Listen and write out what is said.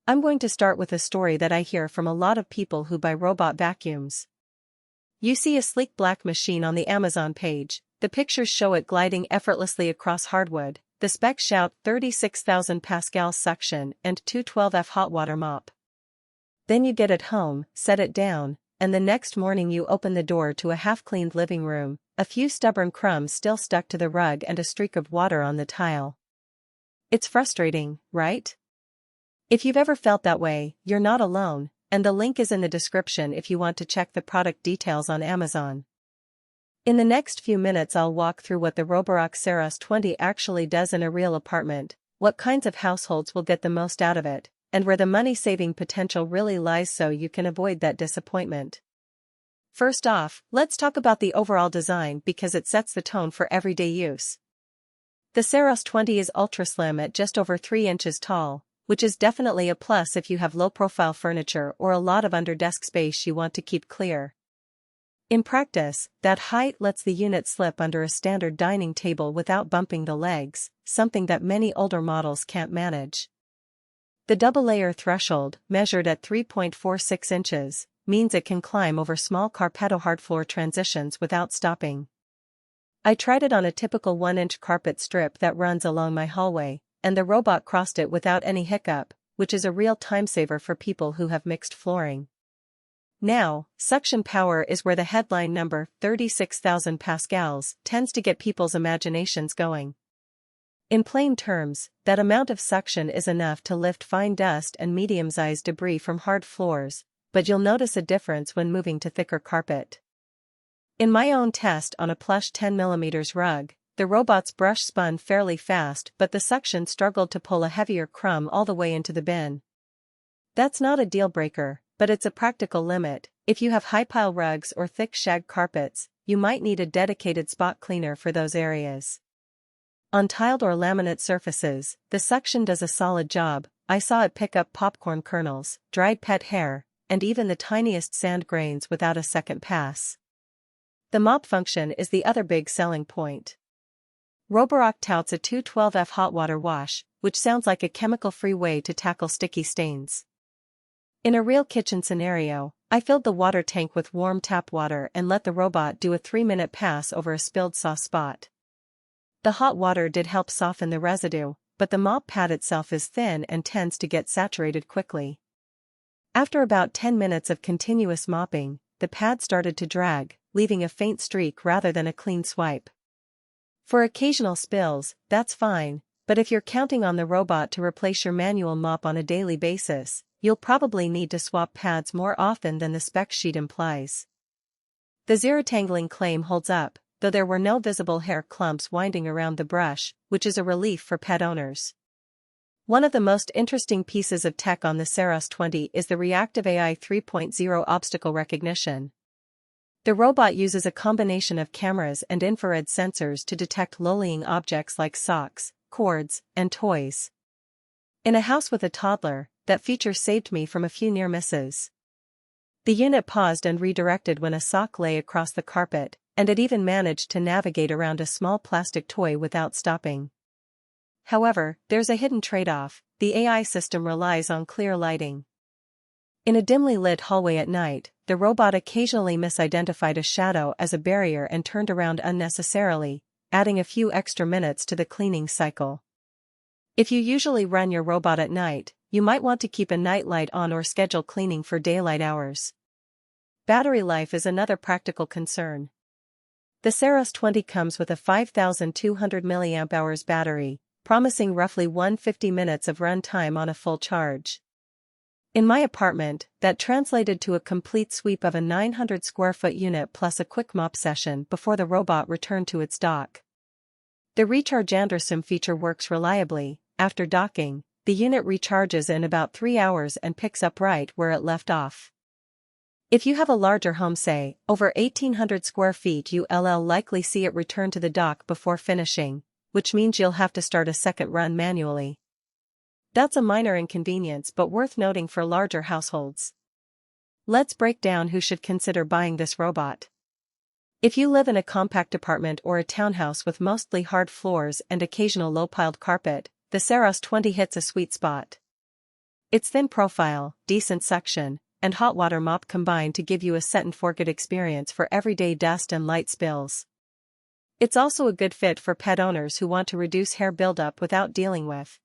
I'm going to start with a story that I hear from a lot of people who buy robot vacuums. You see a sleek black machine on the Amazon page, the pictures show it gliding effortlessly across hardwood, the specs shout 36,000 pascal suction and 212F hot water mop. Then you get it home, set it down, and the next morning you open the door to a half-cleaned living room, a few stubborn crumbs still stuck to the rug and a streak of water on the tile. It's frustrating, right? If you've ever felt that way, you're not alone, and the link is in the description if you want to check the product details on Amazon. In the next few minutes I'll walk through what the roborock Saros 20 actually does in a real apartment, what kinds of households will get the most out of it, and where the money-saving potential really lies so you can avoid that disappointment. First off, let's talk about the overall design because it sets the tone for everyday use. The Saros 20 is ultra-slim at just over 3 inches tall, which is definitely a plus if you have low-profile furniture or a lot of under-desk space you want to keep clear. In practice, that height lets the unit slip under a standard dining table without bumping the legs, something that many older models can't manage. The double-layer threshold, measured at 3.46 inches, means it can climb over small carpeto hardfloor transitions without stopping. I tried it on a typical 1-inch carpet strip that runs along my hallway, and the robot crossed it without any hiccup, which is a real time-saver for people who have mixed flooring. Now, suction power is where the headline number, 36,000 pascals, tends to get people's imaginations going. In plain terms, that amount of suction is enough to lift fine dust and medium-sized debris from hard floors, but you'll notice a difference when moving to thicker carpet. In my own test on a plush 10mm rug, the robot's brush spun fairly fast but the suction struggled to pull a heavier crumb all the way into the bin. That's not a deal-breaker, but it's a practical limit. If you have high-pile rugs or thick shag carpets, you might need a dedicated spot cleaner for those areas. On tiled or laminate surfaces, the suction does a solid job. I saw it pick up popcorn kernels, dried pet hair, and even the tiniest sand grains without a second pass. The mop function is the other big selling point. Roborock touts a 212F hot water wash, which sounds like a chemical-free way to tackle sticky stains. In a real kitchen scenario, I filled the water tank with warm tap water and let the robot do a 3-minute pass over a spilled sauce spot. The hot water did help soften the residue, but the mop pad itself is thin and tends to get saturated quickly. After about 10 minutes of continuous mopping, the pad started to drag, leaving a faint streak rather than a clean swipe. For occasional spills, that's fine, but if you're counting on the robot to replace your manual mop on a daily basis, you'll probably need to swap pads more often than the spec sheet implies. The Zero-Tangling claim holds up, though there were no visible hair clumps winding around the brush, which is a relief for pet owners. One of the most interesting pieces of tech on the Saros 20 is the Reactive AI 3.0 obstacle recognition. The robot uses a combination of cameras and infrared sensors to detect low-lying objects like socks, cords, and toys. In a house with a toddler, that feature saved me from a few near misses. The unit paused and redirected when a sock lay across the carpet, and it even managed to navigate around a small plastic toy without stopping. However, there's a hidden trade-off. The AI system relies on clear lighting. In a dimly lit hallway at night, the robot occasionally misidentified a shadow as a barrier and turned around unnecessarily, adding a few extra minutes to the cleaning cycle. If you usually run your robot at night, you might want to keep a night light on or schedule cleaning for daylight hours. Battery life is another practical concern. The Saros 20 comes with a 5,200 mAh battery, promising roughly 150 minutes of run time on a full charge. In my apartment, that translated to a complete sweep of a 900 square foot unit plus a quick mop session before the robot returned to its dock. The recharge Anderson feature works reliably. After docking, the unit recharges in about 3 hours and picks up right where it left off. If you have a larger home, say, over 1,800 square feet, you'll likely see it return to the dock before finishing, which means you'll have to start a second run manually. That's a minor inconvenience but worth noting for larger households. Let's break down who should consider buying this robot. If you live in a compact apartment or a townhouse with mostly hard floors and occasional low-piled carpet, the Saros 20 hits a sweet spot. Its thin profile, decent suction, and hot water mop combine to give you a set and forget experience for everyday dust and light spills. It's also a good fit for pet owners who want to reduce hair buildup without dealing with